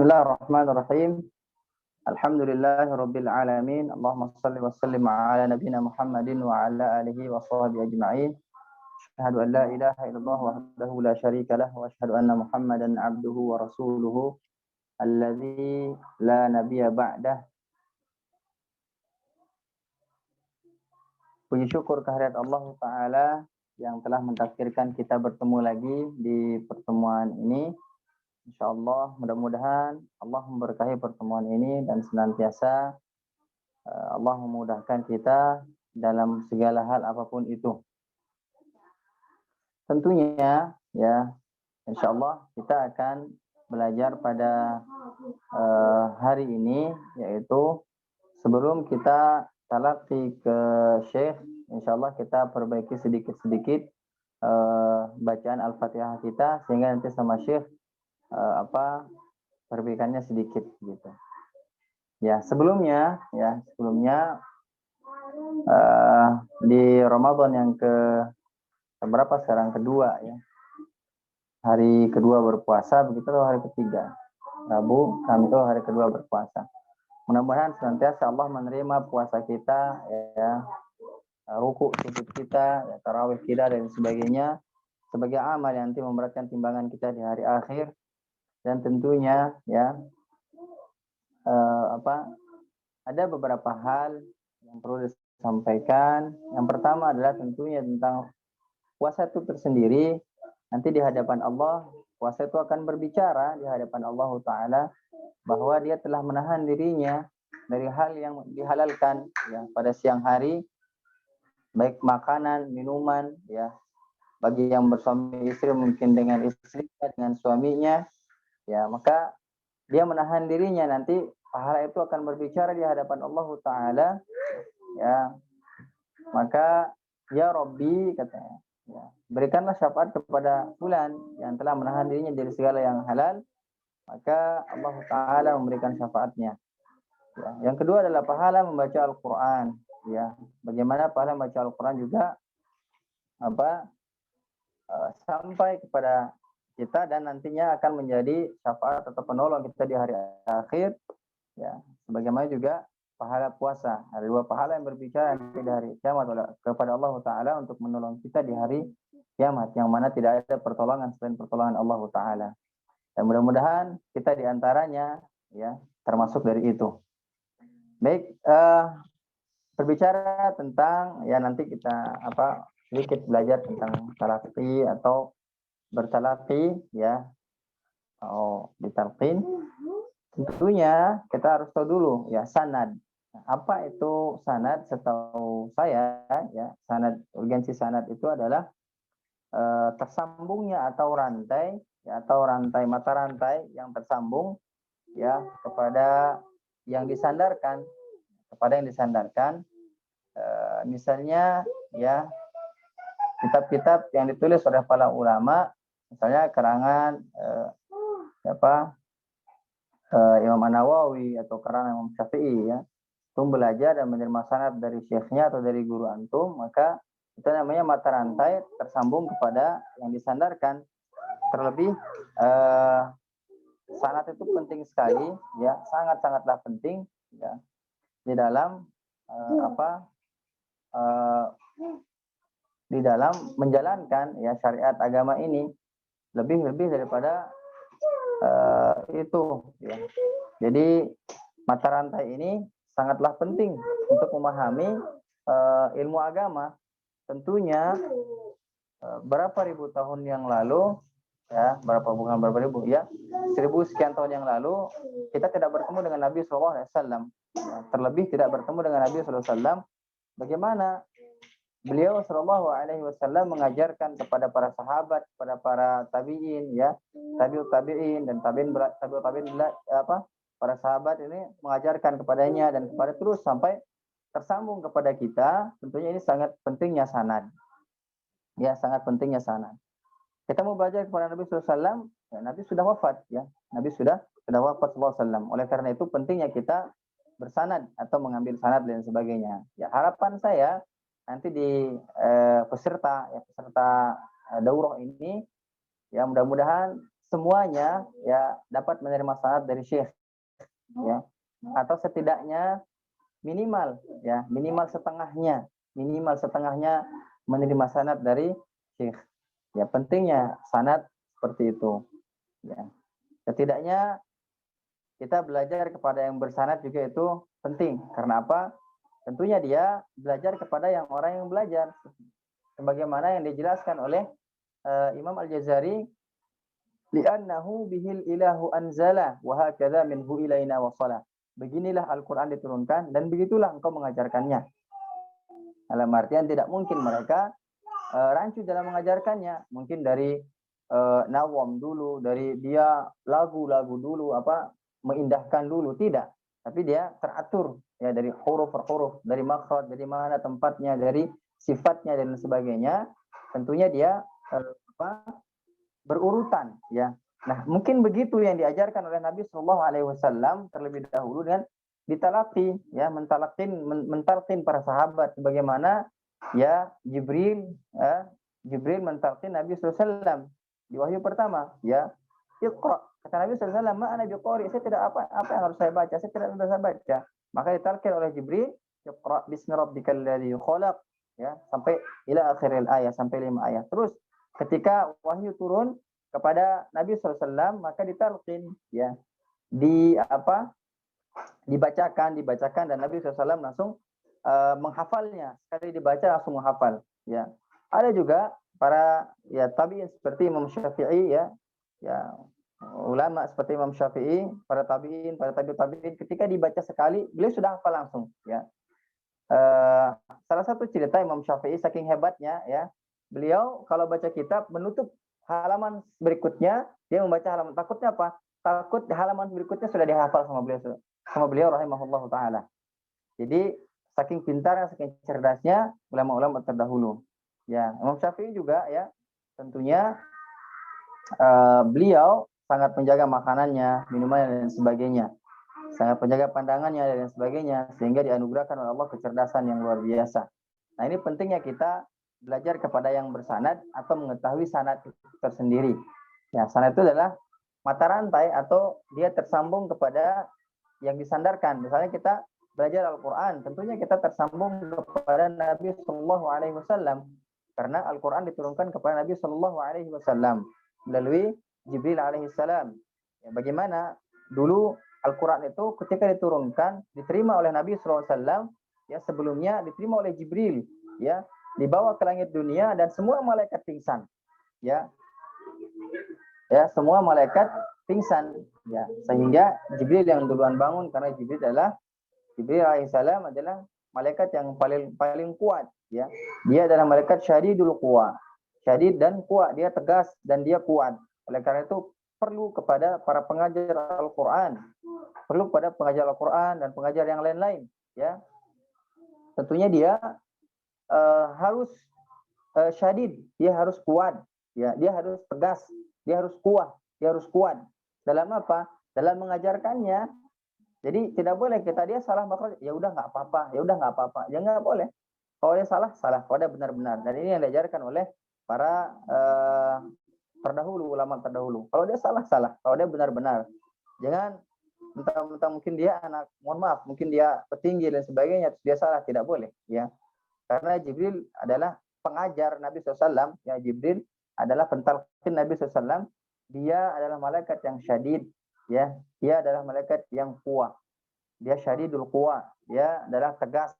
Bismillahirrahmanirrahim. Alhamdulillahirabbil alamin. Allahumma shalli wa sallim ala nabiyyina Muhammadin wa ala alihi wa sahbihi ajma'in. Asyhadu an la ilaha illallah wahdahu la syarika lah wa asyhadu anna Muhammadan abduhu wa rasuluhu alladzi la nabiyya ba'dah. Puji syukur kehadirat Allah Ta'ala yang telah mentakdirkan kita bertemu lagi di pertemuan ini. InsyaAllah mudah-mudahan Allah memberkahi pertemuan ini dan senantiasa Allah memudahkan kita dalam segala hal apapun itu. Tentunya ya, InsyaAllah kita akan belajar pada hari ini, yaitu sebelum kita talaqi ke Syekh, InsyaAllah kita perbaiki sedikit-sedikit bacaan Al-Fatihah kita sehingga nanti sama Syekh perbaikannya sedikit gitu. Ya, sebelumnya di Ramadan yang berapa sekarang, kedua ya. Hari kedua berpuasa, begitu loh hari ketiga. Rabu, Kamis itu hari kedua berpuasa. Mudah-mudahan senantiasa Allah menerima puasa kita ya, ruku sujud kita, ya, tarawih kita dan sebagainya sebagai amal yang nanti memberatkan timbangan kita di hari akhir. Dan tentunya ya ada beberapa hal yang perlu disampaikan. Yang pertama adalah tentunya tentang puasa itu tersendiri. Nanti di hadapan Allah, puasa itu akan berbicara di hadapan Allah Ta'ala bahwa dia telah menahan dirinya dari hal yang dihalalkan ya pada siang hari, baik makanan, minuman ya, bagi yang bersuami istri mungkin dengan istrinya, dengan suaminya. Ya, maka dia menahan dirinya, nanti pahala itu akan berbicara di hadapan Allah Ta'ala. Ya, maka ya Rabbi katanya, ya, berikanlah syafaat kepada fulan yang telah menahan dirinya dari segala yang halal, maka Allah Ta'ala memberikan syafaatnya. Ya, yang kedua adalah pahala membaca Al-Quran. Ya, bagaimana pahala membaca Al-Quran juga sampai kepada kita dan nantinya akan menjadi syafaat atau penolong kita di hari akhir ya, sebagaimana juga pahala puasa. Ada dua pahala yang berbicara nanti di hari kiamat kepada Allah Ta'ala untuk menolong kita di hari kiamat, yang mana tidak ada pertolongan selain pertolongan Allah Ta'ala. Dan mudah-mudahan kita diantaranya ya termasuk dari itu. Baik, berbicara tentang ya, nanti kita sedikit belajar tentang talaqi atau bertalaqi ya, ditalqin. Tentunya kita harus tahu dulu ya sanad. Apa itu sanad? Setahu saya ya, sanad, urgensi sanad itu adalah tersambungnya atau rantai ya, atau rantai, mata rantai yang tersambung ya kepada yang disandarkan, misalnya ya kitab-kitab yang ditulis oleh para ulama, misalnya karangan Imam An-Nawawi atau karangan Imam Syafi'i ya, antum belajar dan menerima sanad dari syekhnya atau dari guru antum, maka itu namanya mata rantai tersambung kepada yang disandarkan. Terlebih sanad itu penting sekali ya, sangat-sangatlah penting ya di dalam di dalam menjalankan ya syariat agama ini, lebih daripada itu ya. Jadi mata rantai ini sangatlah penting untuk memahami ilmu agama. Tentunya berapa ribu tahun yang lalu ya, bukan berapa ribu ya, 1000 sekian tahun yang lalu kita tidak bertemu dengan Nabi SAW ya, terlebih tidak bertemu dengan Nabi SAW. Bagaimana beliau Shallallahu Alaihi Wasallam mengajarkan kepada para sahabat, kepada para tabiin ya, tabiin dan tabiin para sahabat ini mengajarkan kepadanya dan kepada terus sampai tersambung kepada kita. Tentunya ini sangat pentingnya sanad. Ya, sangat pentingnya sanad. Kita mau belajar kepada Nabi SAW, ya, Nabi sudah wafat ya, Nabi sudah wafat SAW. Oleh karena itu pentingnya kita bersanad atau mengambil sanad dan sebagainya. Ya, harapan saya nanti di peserta daurah ini ya, mudah-mudahan semuanya ya dapat menerima sanad dari syekh, ya, atau setidaknya minimal setengahnya menerima sanad dari syekh. Ya, pentingnya sanad seperti itu. Ya, setidaknya kita belajar kepada yang bersanad juga itu penting. Karena apa? Tentunya dia belajar kepada orang yang belajar. Sebagaimana yang dijelaskan oleh Imam Al-Jazari, li'annahu bihil ilahu anzala wa hakadha minhu ilaina wasala. Beginilah Al-Qur'an diturunkan dan begitulah engkau mengajarkannya. Dalam artian tidak mungkin mereka rancu dalam mengajarkannya. Mungkin dari nawam dulu, dari dia lagu-lagu dulu, mengindahkan dulu, tidak. Tapi dia teratur ya, dari huruf per huruf, dari makhraj, dari mana tempatnya, dari sifatnya dan sebagainya. Tentunya dia berurutan ya. Nah, mungkin begitu yang diajarkan oleh Nabi Shallallahu Alaihi Wasallam terlebih dahulu dan ditalaki ya, mentalkin para sahabat sebagaimana ya Jibril mentalkin Nabi Sallallahu Alaihi Wasallam di wahyu pertama ya, Iqra, kata Nabi Sallallahu Alaihi Wasallam, ma'ana biqari, saya tidak apa yang harus saya baca, saya tidak bisa baca. Maka ditalkin oleh Jibril, Iqra bismi rabbikal ladzi khalaq ya, sampai ila akhiril ayat, sampai 5 ayat. Terus ketika wahyu turun kepada Nabi SAW, maka ditalqin ya, dibacakan dan Nabi SAW langsung menghafalnya. Sekali dibaca langsung menghafal ya. Ada juga para ya tabi'in seperti Imam Syafi'i ya ulama seperti Imam Syafi'i, para tabi'in, para tabi'in, ketika dibaca sekali beliau sudah hafal langsung ya. Salah satu cerita Imam Syafi'i saking hebatnya ya, beliau kalau baca kitab menutup halaman berikutnya, dia membaca halaman, takutnya apa? Takut halaman berikutnya sudah dihafal sama beliau rahimahullahu taala. Jadi saking pintarnya, saking cerdasnya ulama-ulama terdahulu. Ya, Imam Syafi'i juga ya, tentunya beliau sangat menjaga makanannya, minumannya dan sebagainya. Sangat menjaga pandangannya dan sebagainya, sehingga dianugerahkan oleh Allah kecerdasan yang luar biasa. Nah, ini pentingnya kita belajar kepada yang bersanad atau mengetahui sanad tersendiri. Ya, sanad itu adalah mata rantai atau dia tersambung kepada yang disandarkan. Misalnya kita belajar Al-Quran, tentunya kita tersambung kepada Nabi Shallallahu Alaihi Wasallam karena Al-Quran diturunkan kepada Nabi Shallallahu Alaihi Wasallam melalui Jibril Alaihissalam. Ya, bagaimana dulu Al-Quran itu ketika diturunkan diterima oleh Nabi SAW ya, sebelumnya diterima oleh Jibril ya, dibawa ke langit dunia dan semua malaikat pingsan ya semua malaikat pingsan ya, sehingga Jibril yang duluan bangun karena Jibril alaihissalam adalah malaikat yang paling kuat ya, dia adalah malaikat syadidul quwa, syadid dan kuat, dia tegas dan dia kuat. Oleh karena itu perlu kepada para pengajar Al-Quran, perlu kepada pengajar Al-Quran dan pengajar yang lain-lain ya, tentunya dia harus syadid, dia harus kuat ya, dia harus tegas, dia harus kuat dalam apa? Dalam mengajarkannya. Jadi tidak boleh dia salah makhraj, ya udah nggak apa-apa, ya nggak boleh. Kalau dia salah, kalau dia benar-benar. Dan ini yang diajarkan oleh para ulama terdahulu. Kalau dia salah, kalau dia benar-benar. Jangan mentang-mentang mungkin dia mungkin dia petinggi dan sebagainya, dia salah, tidak boleh ya. Karena Jibril adalah pengajar Nabi SAW, ya, Jibril adalah pentalqin Nabi SAW, dia adalah malaikat yang syadid ya, dia adalah malaikat yang kuat, dia syadidul quwa, dia adalah tegas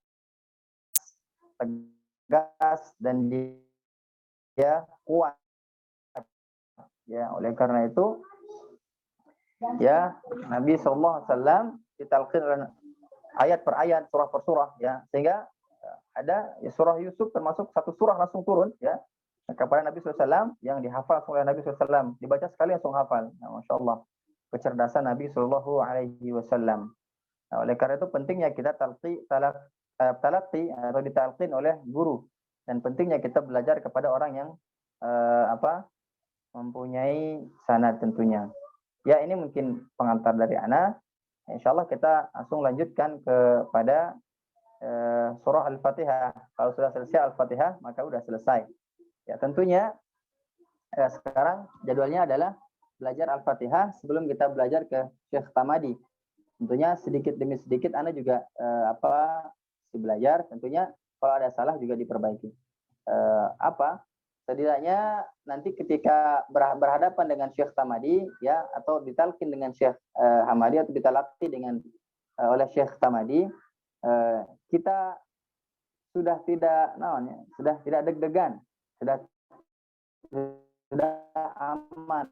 dan dia kuat ya. Oleh karena itu ya Nabi SAW ditalqin ayat per ayat, surah per surah ya, sehingga ada ya, surah Yusuf termasuk satu surah langsung turun ya kepada Nabi SAW yang dihafal oleh Nabi SAW, dibaca sekali langsung hafal. Nah, Masya Allah kecerdasan Nabi Shallallahu Alaihi Wasallam. Nah, oleh karena itu pentingnya kita talaqi atau ditalqin oleh guru, dan pentingnya kita belajar kepada orang yang mempunyai sanad tentunya. Ya, ini mungkin pengantar dari ana. Insyaallah kita langsung lanjutkan kepada surah Al-Fatihah. Kalau sudah selesai Al-Fatihah maka sudah selesai. Ya, tentunya sekarang jadwalnya adalah belajar Al-Fatihah sebelum kita belajar ke Syekh Tamadi. Tentunya sedikit demi sedikit Anda juga belajar. Tentunya kalau ada salah juga diperbaiki. Setidaknya nanti ketika berhadapan dengan Syekh Tamadi ya, atau ditalkin dengan Syekh Hamadi, atau ditalaki dengan oleh Syekh Tamadi, kita sudah tidak deg-degan, sudah aman,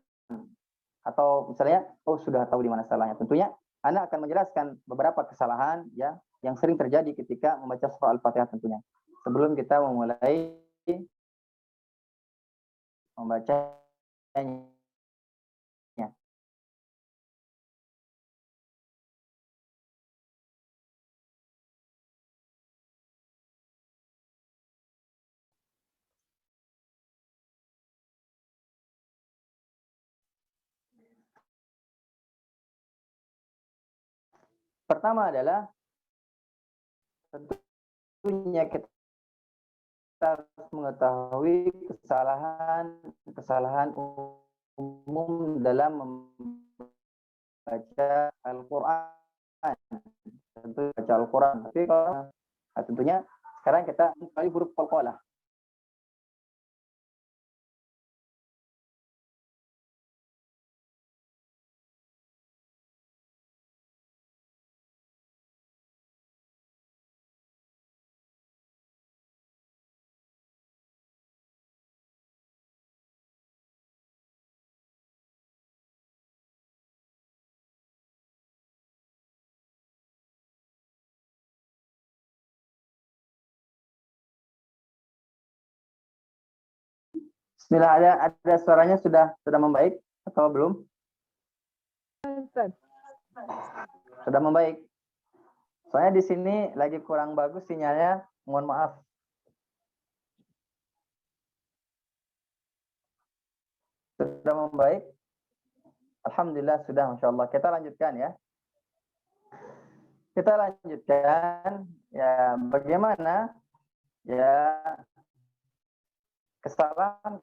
atau misalnya sudah tahu di mana salahnya. Tentunya Anda akan menjelaskan beberapa kesalahan ya yang sering terjadi ketika membaca surah Al-Fatihah tentunya sebelum kita memulai membacanya. Pertama adalah tentunya kita harus mengetahui kesalahan umum dalam membaca Al-Quran. Tentu baca Al-Quran. Tapi kalau tentunya sekarang kita kali huruf qalqalah. Bismillah, ada suaranya sudah membaik atau belum? Sudah membaik. Soalnya di sini lagi kurang bagus sinyalnya, mohon maaf. Sudah membaik? Alhamdulillah sudah, Masya Allah. Kita lanjutkan ya. Kita lanjutkan ya, bagaimana ya kesalahan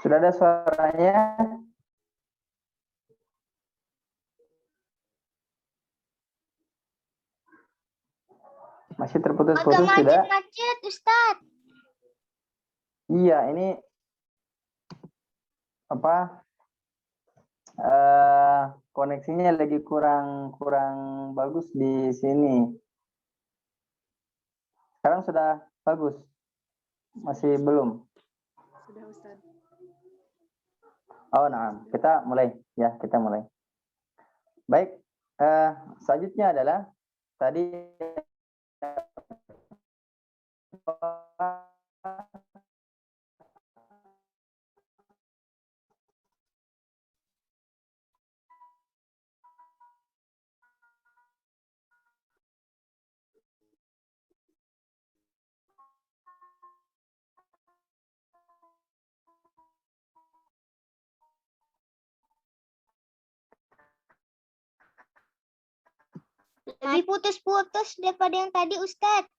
sudah ada suaranya? Masih terputus-putus tidak? Macet, Ustaz. Iya, ini koneksinya lagi kurang bagus di sini. Sekarang sudah bagus? Masih belum? Sudah, Ustaz. Oh, nah, kita mulai ya, kita mulai. Baik, selanjutnya adalah tadi Lebih putus-putus daripada yang tadi, Ustadz.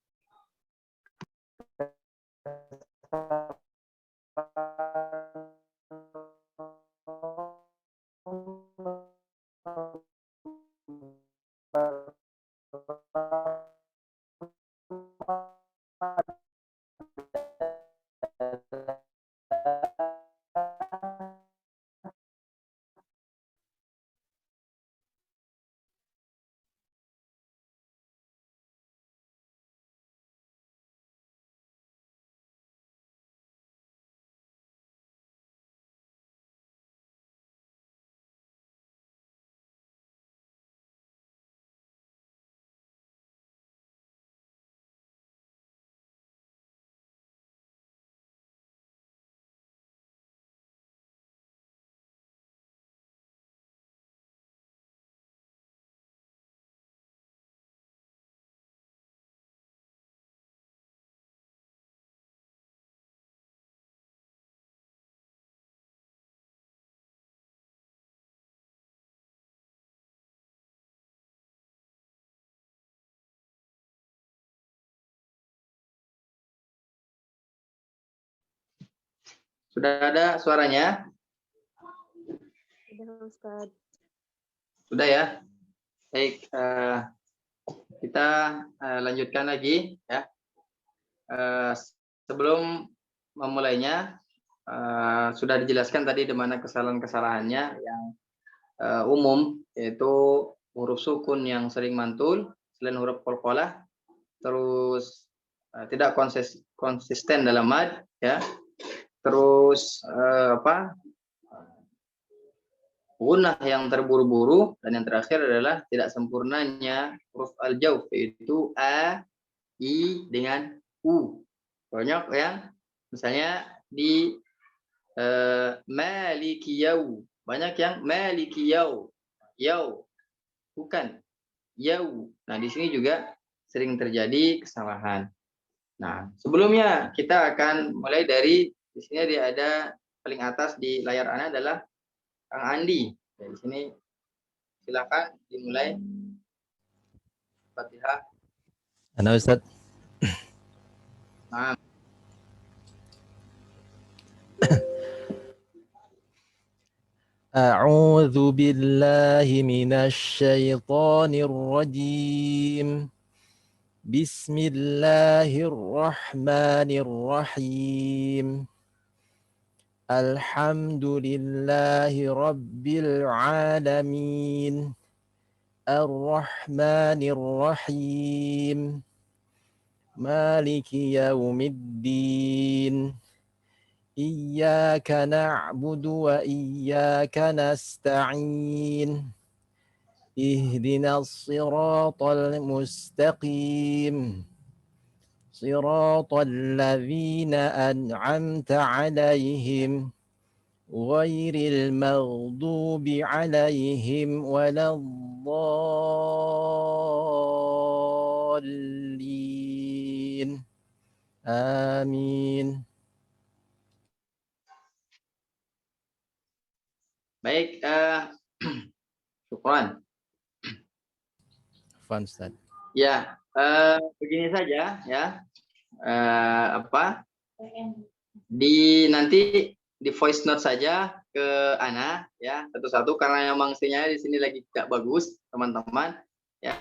sudah ada suaranya? Sudah, Ustaz. Sudah ya. Baik, kita lanjutkan lagi ya. Sebelum memulainya, sudah dijelaskan tadi di mana kesalahan-kesalahannya yang umum, yaitu huruf sukun yang sering mantul selain huruf qalqalah, terus tidak konsisten dalam mad ya, terus gunnah yang terburu-buru, dan yang terakhir adalah tidak sempurnanya huruf al-jauf, yaitu a, i dengan u. Banyak yang misalnya di maliki yau, banyak yang maliki yau, yau bukan yau. Nah, di sini juga sering terjadi kesalahan. Nah, sebelumnya kita akan mulai dari di sini dia ada paling atas di layar Anda adalah Kang Andi. Ya, di sini silakan dimulai Fatihah. Ana Ustaz. Nah. A'udzu billahi minasy syaithanir rajim. Bismillahirrahmanirrahim. Alhamdulillahi rabbil alamin. Ar-Rahmanir Rahim. Maliki yaumiddin. Iyyaka na'budu wa iyyaka nasta'in. Ihdinas siratal mustaqim. Siratal ladzina an'amta 'alaihim ghairil maghdubi 'alaihim waladdallin. Amin. Baik, syukran. Fun, Ustaz. Ya, begini saja ya. Nanti di voice note saja ke Ana ya, satu-satu, karena memang sinyalnya di sini lagi tidak bagus, teman-teman. Ya,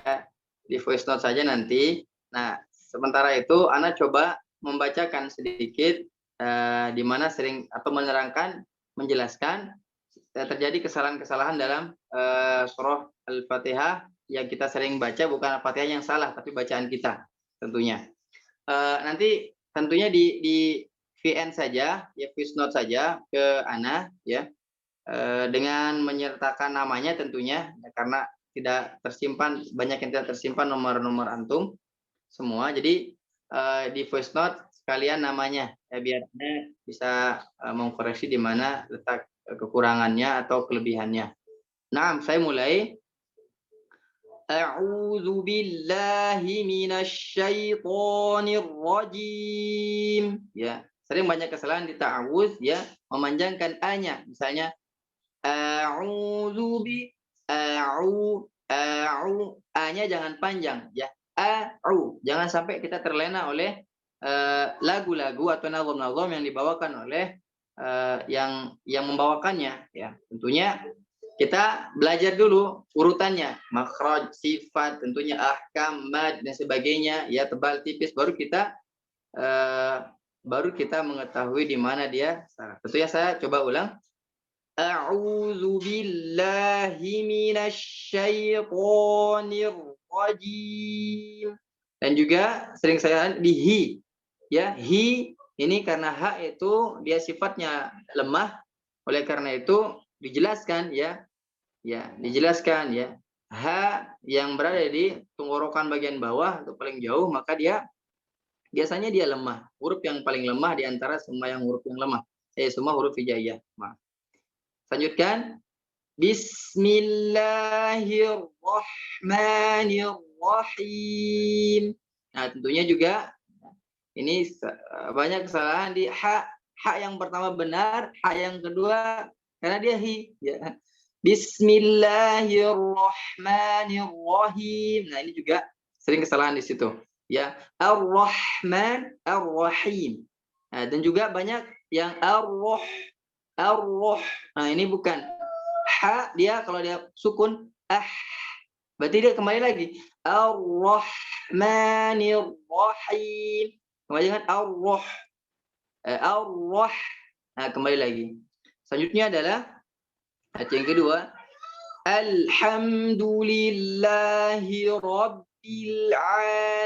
di voice note saja nanti. Nah, sementara itu Ana coba membacakan sedikit di mana sering atau menerangkan, menjelaskan terjadi kesalahan-kesalahan dalam surah Al-Fatihah yang kita sering baca, bukan Al-Fatihah yang salah, tapi bacaan kita tentunya. Nanti tentunya di VN saja, ya voice note saja ke Ana, ya, dengan menyertakan namanya tentunya, ya, karena tidak tersimpan, banyak yang tidak tersimpan nomor-nomor antum semua. Jadi di voice note sekalian namanya, ya, biar Ana bisa mengkoreksi di mana letak kekurangannya atau kelebihannya. Nah, saya mulai. A'udzu billahi minasyaitonir rajim. Ya, sering banyak kesalahan di ta'awudz, ya, memanjangkan a-nya. Misalnya a'udzu bi a-nya jangan panjang, ya. Jangan sampai kita terlena oleh lagu-lagu atau nazam-nazam yang dibawakan oleh yang membawakannya, ya. Tentunya kita belajar dulu urutannya, makhraj, sifat, tentunya ahkam, mad dan sebagainya, ya, tebal tipis, baru kita mengetahui di mana dia salah. Tentunya saya coba ulang. A'udzu billahi minasyaitonir rajim. Dan juga sering saya di hi, ya, hi ini karena ha itu dia sifatnya lemah, oleh karena itu dijelaskan, ya, dijelaskan, ya, ha yang berada di tenggorokan bagian bawah atau paling jauh, maka biasanya dia lemah, huruf yang paling lemah di antara semua huruf yang lemah, semua huruf hijaiyah. Lanjutkan. Bismillahirrahmanirrahim. Nah, tentunya juga ini banyak kesalahan di ha yang pertama benar, ha yang kedua karena dia hi, ya. Bismillahirrahmanirrahim. Nah, ini juga sering kesalahan di situ, ya. Ar-Rahman, Ar-Rahim. Nah, dan juga banyak yang Ar-Roh. Nah, ini bukan ha, dia kalau dia sukun berarti dia kembali lagi Ar-Rahmanir-Rahim. Kembali dengan Ar-Roh. Nah, kembali lagi. Selanjutnya adalah ayat yang kedua, alhamdulillahi rabbil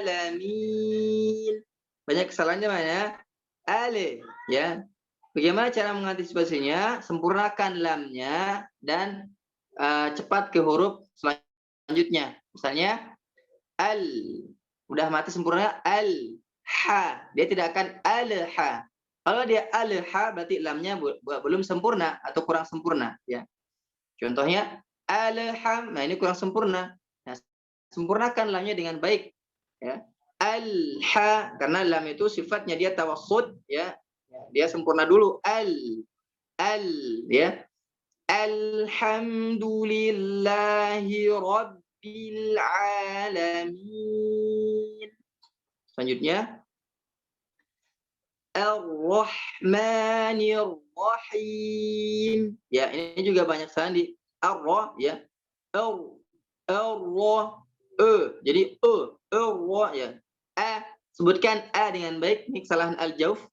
alamin. Banyak kesalahannya mana? Ale, ya. Bagaimana cara mengantisipasinya? Sempurnakan lamnya dan cepat ke huruf selanjutnya. Misalnya al, udah mati sempurna, al ha, dia tidak akan al ha. Kalau dia al ha berarti lamnya belum sempurna atau kurang sempurna, ya. Contohnya alham, nah ini kurang sempurna. Nah, sempurnakan lamnya dengan baik, ya. Alha, karena lam itu sifatnya dia tawassut, ya. Dia sempurna dulu, ya. Alhamdulillahi rabbil alamin. Selanjutnya Ar-Rahmanir Rahim. Ya, ini juga banyak kesalahan di ar-ra, ya. Ar-ra, jadi ar-ra, ya. Sebutkan a dengan baik. Ini kesalahan al-jauf.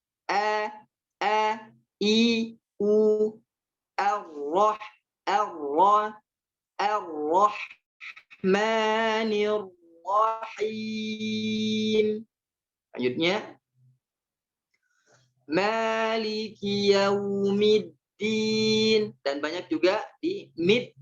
I, u, ar-rah, ar-rahmanir rahim. Lanjutnya Maliki yaumiddin, dan banyak juga di mid,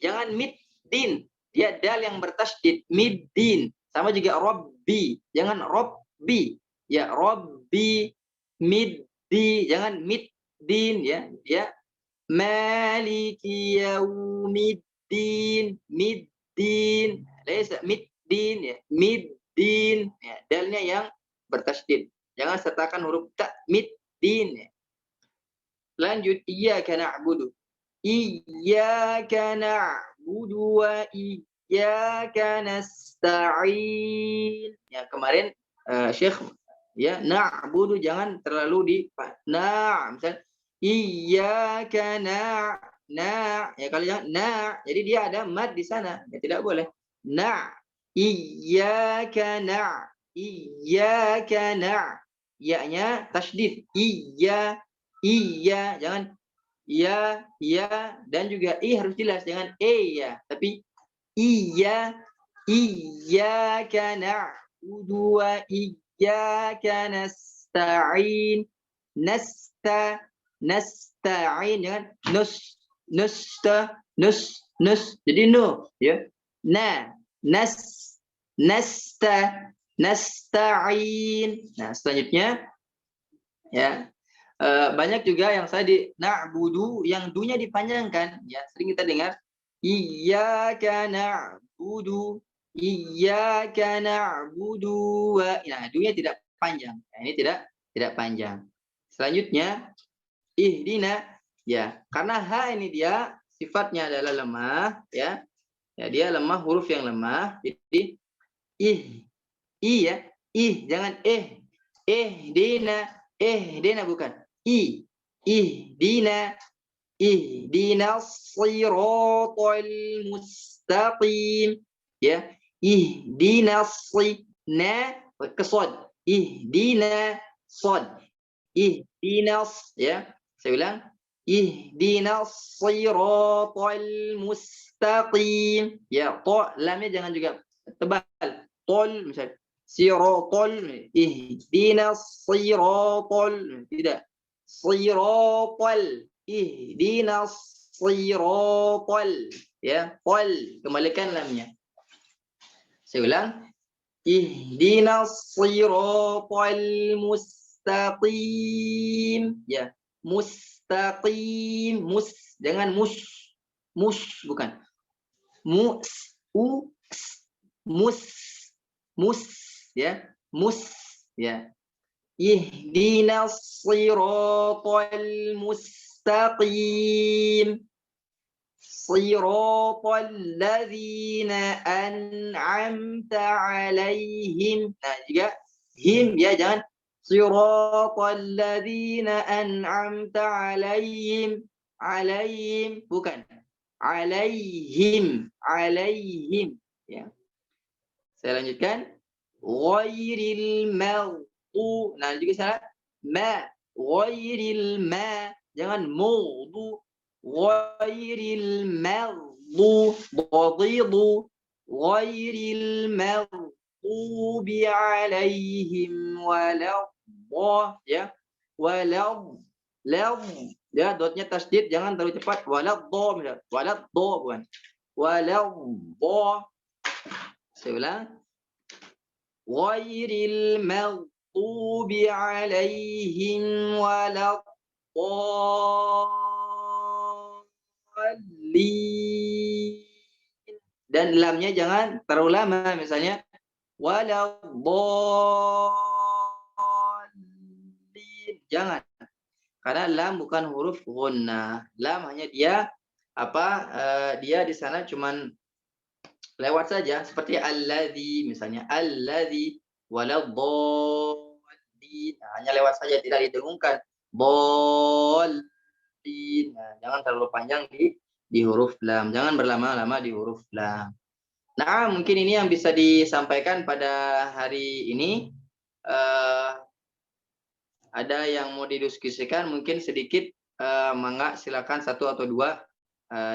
jangan middin, dia dal yang bertasydid, middin. Sama juga robbi, jangan robbi, ya, robbi, middi, jangan middin, ya. Dia Maliki yaumiddin, middin, laysa middin, ya, middin, ya, dalnya yang bertasydid. Jangan sertakan huruf ta, middin. Lanjut, iyyaka na'budu. Iyyaka na'budu wa iyyaka nasta'in. Ya, kemarin Syekh, ya, na'budu jangan terlalu di misal iyyaka ya, kalau jangan jadi dia ada mad di sana, ya, tidak boleh. Iyyaka ya-nya tasydid, iya, jangan ya, dan juga i harus jelas, jangan ya, tapi iyyaka na'budu wa iyyaka nasta'in. Nasta'in, jangan jadi no, ya. Nasta'in. Nah, selanjutnya ya. Banyak juga yang saya di na'budu yang dunya dipanjangkan, ya sering kita dengar iyyaka na'budu wa, nah dunya tidak panjang, nah, ini tidak panjang. Selanjutnya ihdina, ya karena ha ini dia sifatnya adalah lemah, ya dia lemah, huruf yang lemah, jadi ya jangan dina bukan ihdina siratal mustaqim, ya ihdina kesod, ihdina ya saya ulang, ihdina siratal mustaqim, ya lamnya jangan juga tebal, tol misalnya siratal, ihdinas siratal, tidak siratal, ihdinas siratal, ya qal kembalikan lamnya. Saya ulang, ihdinas siratal mustaqim, ya mustaqim, jangan mus bukan ya ya ihdinas siratal mustaqim siratal ladzina an'amta alaihim. Nah juga him, ya jangan siratal ladzina an'amta alaihim bukan alaihim, ya. Saya lanjutkan, ghairil maghdu, nah juga salah, ghairil jangan maghdu, ghairil maghdu, ghairil maghdubi alaihim waladh, ya ya dotnya tasdid, jangan terlalu cepat, waladh bukan waladh. Saya ulang, ghairil maghdubi alaihim waladdallin, dan lamnya jangan terlalu lama, misalnya waladdallin, jangan, karena lam bukan huruf gunnah. Lam hanya dia dia di sana cuman lewat saja, seperti alladzi misalnya, alladzi waladdallin, nah, hanya lewat saja, tidak didengungkan dallin. Nah, jangan terlalu panjang di huruf lam, jangan berlama-lama di huruf lam. Nah, mungkin ini yang bisa disampaikan pada hari ini. Ada yang mau didiskusikan mungkin sedikit, mangga silakan, satu atau dua,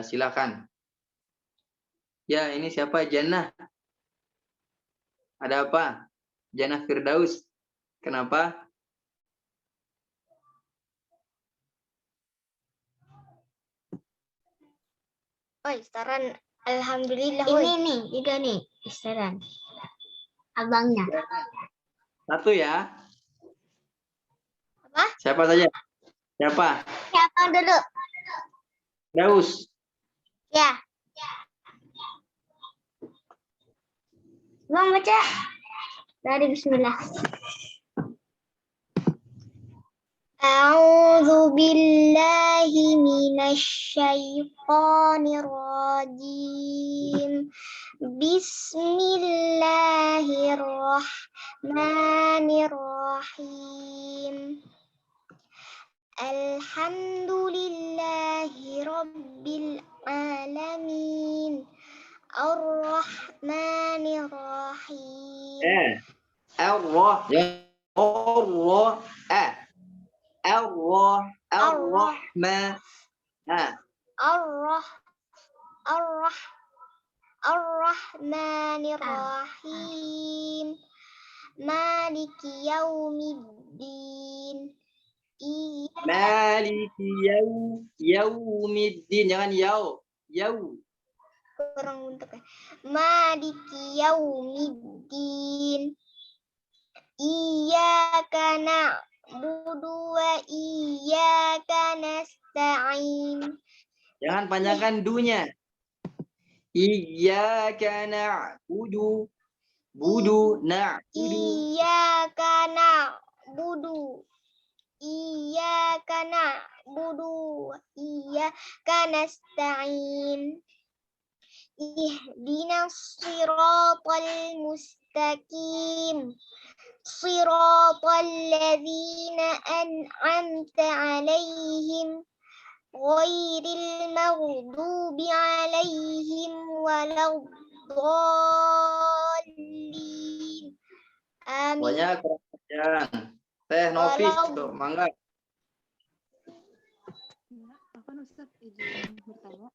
silakan. Ya, ini siapa? Jannah. Ada apa? Jannah Firdaus. Kenapa? Oh, istaran. Alhamdulillah. Ini nih, juga nih, istaran. Abangnya. Satu ya. Apa? Siapa saja? Siapa? Siapa dulu? Daus. Ya. Bang baca dari bismillah. A'udzu billahi minasy syaithanir rajim. Bismillahirrahmanirrahim. Alhamdulillahi rabbil alamin. Ar-Rahmanir-Rahim. Allah. Allah. Allah. Ar-Rahman. Nah, Ar-Rah Ar-Rah Ar-Rahmanir-Rahim. Maliki yaumiddin. maliki yaumiddin, jangan yau. Yau. Kurang untuk Maliki yaumiddin. Iyyaka na'budu wa iyyaka nasta'in. Jangan panjangkan dunya. Iyyaka na'budu. Budu na'budu. Iyyaka na'budu. Iyyaka na'budu. Iyyaka nasta'in. Ihdinas siratal mustaqim. Siratal ladzina an'amta 'alaihim ghairil maghdubi 'alaihim waladdallin. Amin. Pokoknya kurang panjang. Teh Nofis, tuh, mangga. Apa Ustaz izin bertanya?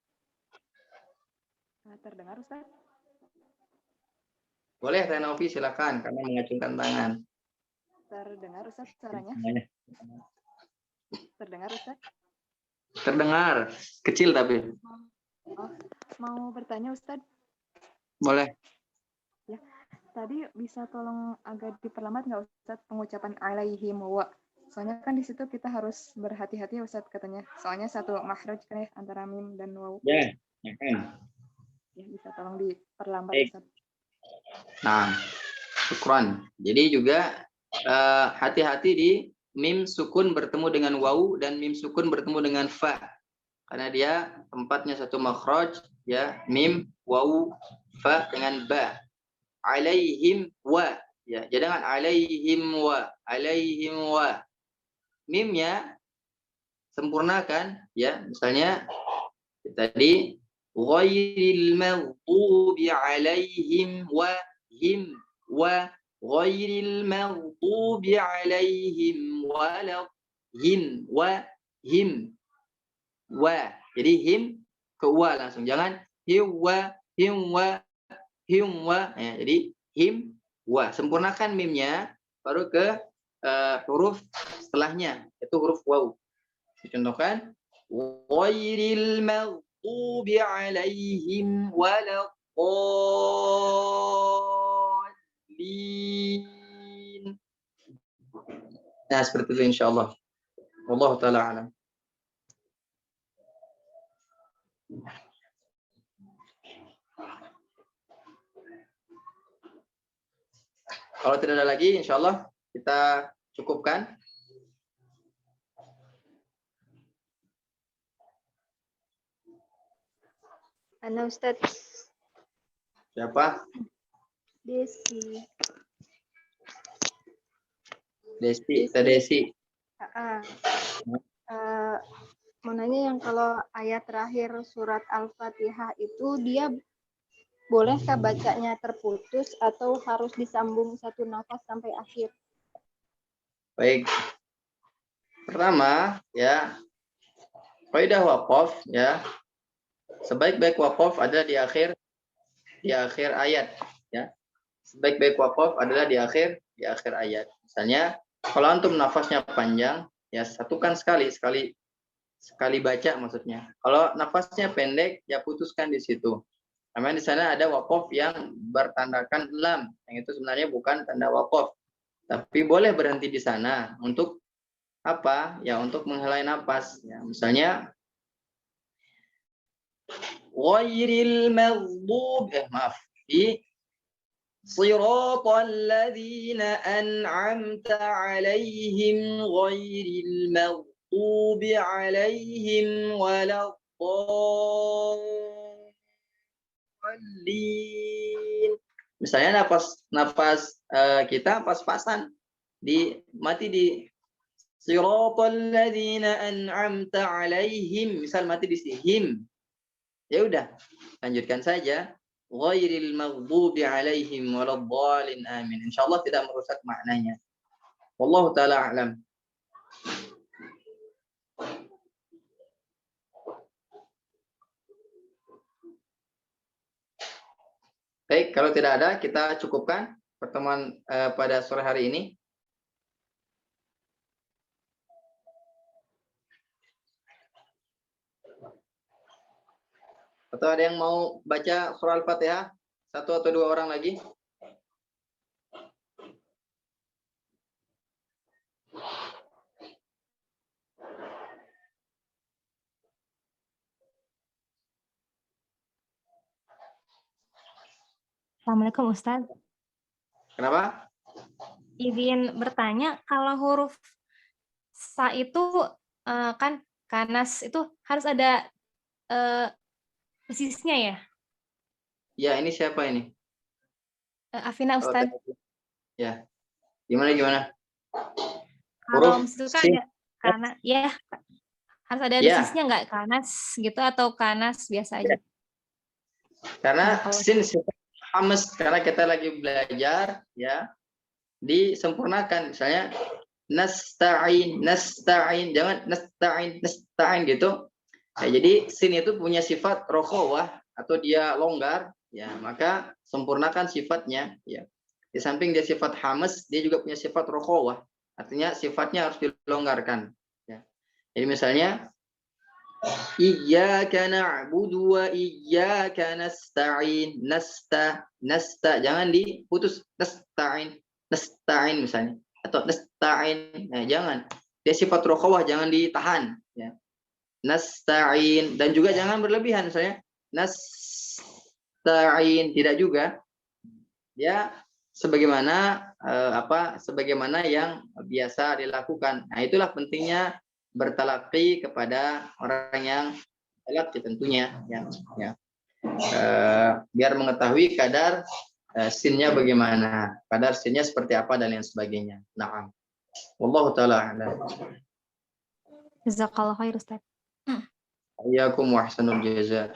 Terdengar Ustaz? Boleh Teh Nofis, silakan. Kami mengacungkan tangan. Terdengar Ustaz suaranya? Terdengar Ustaz? Terdengar. Kecil tapi. Oh, mau bertanya Ustaz? Boleh. Tadi bisa tolong agak diperlambat nggak Ustaz pengucapan alaihim wa? Soalnya kan di situ kita harus berhati-hati Ustaz katanya. Soalnya satu makhraj kan ya, antara mim dan waw. Ya, kan. Ya, bisa tolong diperlambat Baik. Ustaz. Nah, syukran. Jadi juga hati-hati di mim sukun bertemu dengan waw dan mim sukun bertemu dengan fa. Karena dia tempatnya satu makhraj, ya, mim, waw, fa dengan ba. Alaihim wa, ya, jangan alaihim wa, mimnya sempurnakan, ya, misalnya tadi ghairil maghdubi alaihim wa him wa ghairil maghdubi alaihim wala him wa him wa, jadi him ke wa langsung, jangan hiwa himwa himwa, ya, jadi him wa, sempurnakan mimnya baru ke huruf setelahnya, itu huruf waw. Dicontohkan ghairil maghdubi alaihim waladdallin. Nah, seperti itu insyaallah. Wallahu taala alam. Kalau tidak ada lagi, insya Allah kita cukupkan. Ana Ustadz. Siapa? Desi. Desi. Mau nanya yang kalau ayat terakhir surat Al-Fatihah itu dia bolehkah bacanya terputus atau harus disambung satu nafas sampai akhir? Baik. Pertama, ya, kaidah waqaf, ya. Sebaik-baik waqaf adalah di akhir ayat, ya. Sebaik-baik waqaf adalah di akhir ayat. Misalnya, kalau antum nafasnya panjang, ya satukan sekali baca maksudnya. Kalau nafasnya pendek, ya putuskan di situ. Karena di sana ada waqaf yang bertandakan lam, yang itu sebenarnya bukan tanda waqaf. Tapi boleh berhenti di sana untuk apa? Ya untuk menghela nafas. Ya, misalnya ghairil maghdub, di siratal ladzina an'amta 'alaihim ghairil maghdubi 'alaihim waladdallin. Misalnya nafas kita pas-pasan mati di siratal ladzina an'amta 'alaihim, misal mati di him. Ya udah, lanjutkan saja. Ghairil maghdubi 'alaihim waladdallin, amin. Insyaallah tidak merusak maknanya. Wallahu taala a'lam. Baik, kalau tidak ada, kita cukupkan pertemuan pada sore hari ini. Atau ada yang mau baca surah Al-Fatihah? Satu atau dua orang lagi? Assalamualaikum Ustadz. Kenapa? Izin bertanya, kalau huruf sa itu kan kanas itu harus ada persisnya ya? Ya, ini siapa ini? Afina Kalau Ustadz. tadi- Ya, gimana? Kalau Huruf itu kan sin. ada kanas, ya harus ada Ya. persisnya nggak kanas gitu atau kanas biasa aja? Karena Nah, kalau- sin sifat hamas, karena kita lagi belajar, ya, disempurnakan. Misalnya nasta'in, jangan nasta'in gitu. Ya, jadi sin itu punya sifat rokhawah atau dia longgar, ya, maka sempurnakan sifatnya, ya. Di samping dia sifat hamas, dia juga punya sifat rokhawah, artinya sifatnya harus dilonggarkan, ya. Jadi misalnya iyyaka na'budu wa iyyaka nasta'in. Nasta jangan diputus, nasta'in misalnya, atau nasta'in. Nah, jangan. Dia sifat rokhawah, jangan ditahan, ya. Nasta'in, dan juga jangan berlebihan, misalnya nasta'in, tidak juga. Ya, sebagaimana sebagaimana yang biasa dilakukan. Nah, itulah pentingnya bertalaqi kepada orang yang talaqi tentunya, ya. Biar mengetahui kadar sinnya bagaimana, kadar sinnya seperti apa dan lain sebagainya. Nah, wallahu taala a'lam. Jazakallah khair Ustadz. Iyyakum wa ahsanul jazaa.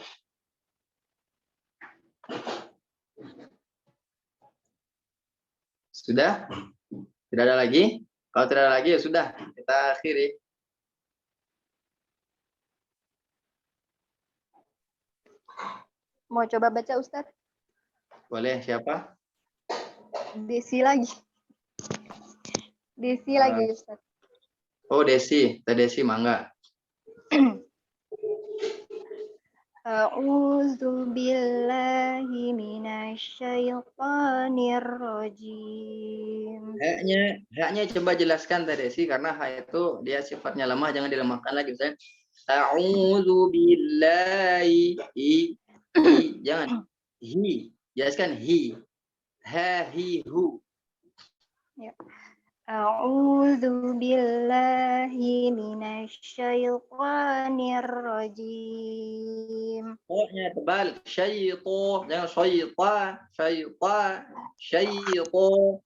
Sudah? Tidak ada lagi? Kalau tidak ada lagi ya sudah, kita akhiri. Mau coba baca Ustadz? Boleh, siapa? Desi lagi. Desi lagi Ustadz. Oh, Desi. Teh Desi, mangga. A'udzu billahi minasyaitonir rajim. Haknya coba jelaskan Teh Desi, karena hak itu dia sifatnya lemah, jangan dilemahkan lagi. Misalnya, a'udzu billahi. Jangan. Hi. Jelaskan hi. Ha, hi, hu. Ya. A'udzu billahi minasyaitonir rajim. Nya tebal. Syaito. Jangan syaita. Syaita. Syaito.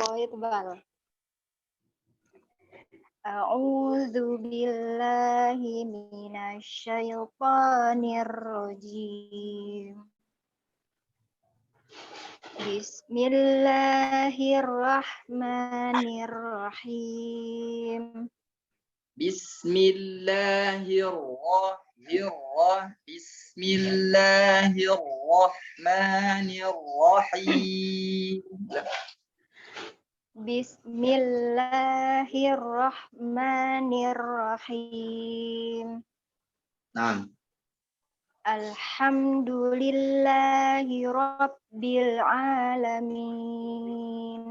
Oh, tebal. A'udzu billahi minasyaitonir rajim. Bismillahirrahmanirrahim. Bismillahirrahmanirrahim. Bismillahirrahmanirrahim. Nah, Alhamdulillahi rabbil alamin.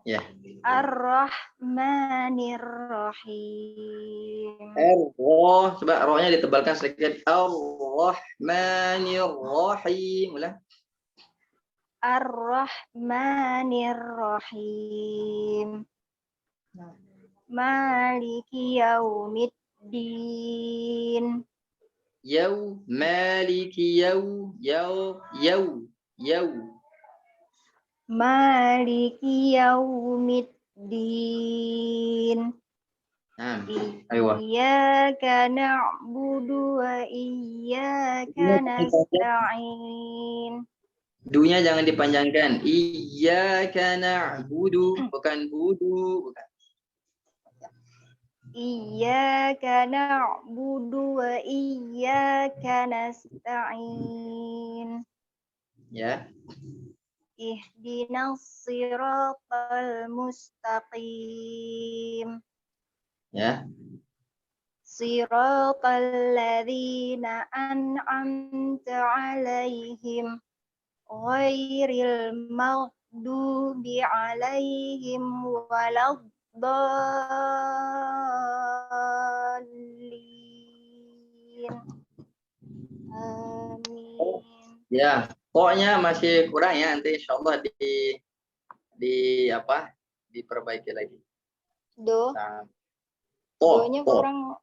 ya. Ar-Rahmanir-Rahim. Allah, coba rohnya ditebalkan sedikit. Ar-Rahmanir-Rahim. Ulang. Ar-Rahmanir-Rahim. Maliki yaumiddin. Maliki Maliki yaumiddin. Nah, ayo. Iyyaka na'budu wa iyyaka nasta'in. Dunya jangan dipanjangkan. Iyyaka na'budu, bukan budu, bukan. Iyyaka na'budu wa iyyaka nasta'in. Ya. Ihdinas siratal mustaqim. Ya. Siratal ladzina an'amta 'alaihim ghairil maghdubi 'alaihim waladdallin. Amin. Ya, pokoknya masih kurang ya, nanti insyaallah diperbaiki lagi. Do. Nah, Do-nya kurang.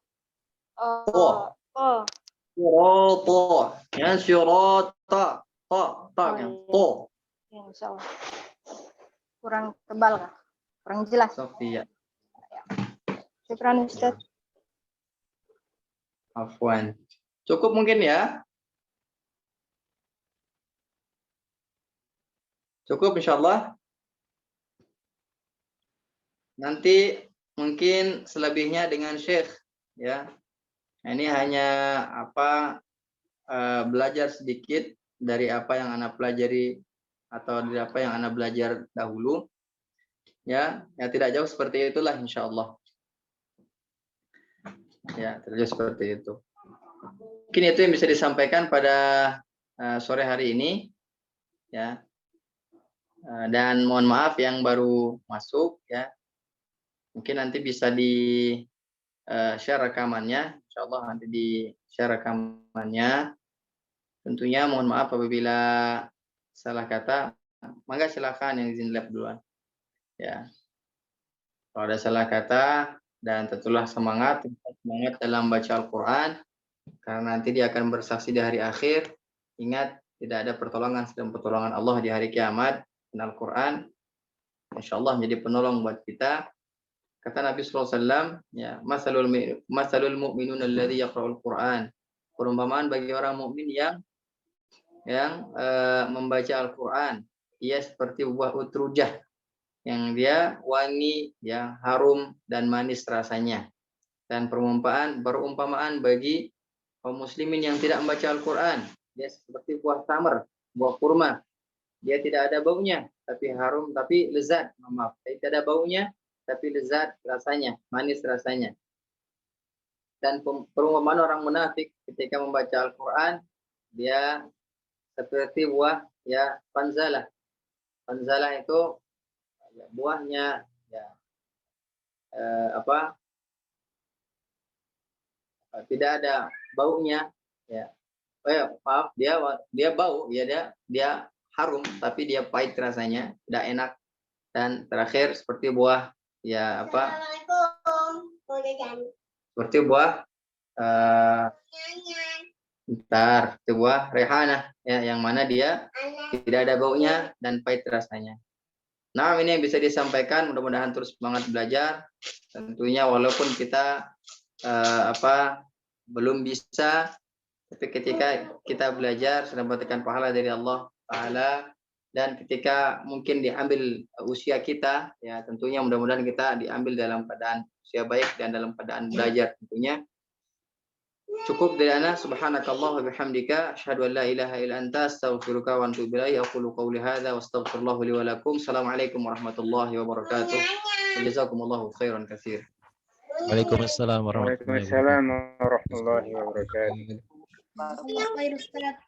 To. Sirata. Ya, sirata. Ta kan. To. Ya, insyaallah. Kurang tebal kah? Kurang jelas. Sofia. Syukran Ustaz. Afwan. Cukup mungkin ya? Cukup insyaallah. Nanti mungkin selebihnya dengan Syekh ya. Ini hanya belajar sedikit dari apa yang Anda pelajari atau dari apa yang Anda belajar dahulu. Ya tidak jauh seperti itulah insyaallah. Ya, tidak jauh seperti itu. Mungkin itu yang bisa disampaikan pada sore hari ini ya. Dan mohon maaf yang baru masuk ya. Mungkin nanti bisa di share rekamannya, insyaallah nanti di share rekamannya. Tentunya mohon maaf apabila salah kata, mangga silakan yang izin live duluan. Ya. Kalau ada salah kata dan tentulah semangat dalam baca Al-Qur'an karena nanti dia akan bersaksi di hari akhir. Ingat, tidak ada pertolongan selain pertolongan Allah di hari kiamat. Dan Al-Qur'an insyaallah menjadi penolong buat kita. Kata Nabi SAW, ya, masalul mu'minun alladhi yaqra'ul Qur'an. Perumpamaan bagi orang mukmin yang membaca Al-Qur'an, ia seperti buah utrujah yang dia wangi, ya, harum dan manis rasanya. Dan perumpamaan bagi kaum muslimin yang tidak membaca Al-Qur'an, dia seperti buah tamar, buah kurma. Dia tidak ada baunya, tapi harum, tapi lezat. Maaf, tidak ada baunya, tapi lezat rasanya, manis rasanya. Dan perumpamaan orang munafik ketika membaca Al-Qur'an, dia seperti buah ya panzalah. Panzalah itu ya, buahnya ya tidak ada baunya ya. Maaf, dia bau, ya dia harum tapi dia pahit rasanya, tidak enak. Dan terakhir seperti buah ya seperti buah buah rehanah ya, yang mana dia tidak ada baunya dan pahit rasanya. Nah, ini yang bisa disampaikan, mudah-mudahan terus semangat belajar. Tentunya walaupun kita belum bisa, tapi ketika kita belajar sudah mendapatkan pahala dari Allah Ta'ala. Dan ketika mungkin diambil usia kita, ya tentunya mudah-mudahan kita diambil dalam keadaan usia baik dan dalam keadaan belajar tentunya. Cukup dari ana, subhanakallah wa bihamdika, asyhadu an la ilaha illa anta, astaghfiruka wa atubu ilaik. Aqulu qawli hadza wa astaghfirullah li wa lakum. Assalamualaikum warahmatullahi wabarakatuh. Jazakumullahu khairan katsir. Waalaikumsalam warahmatullahi wabarakatuh. Waalaikumsalam warahmatullahi wabarakatuh. Baik, Ustaz.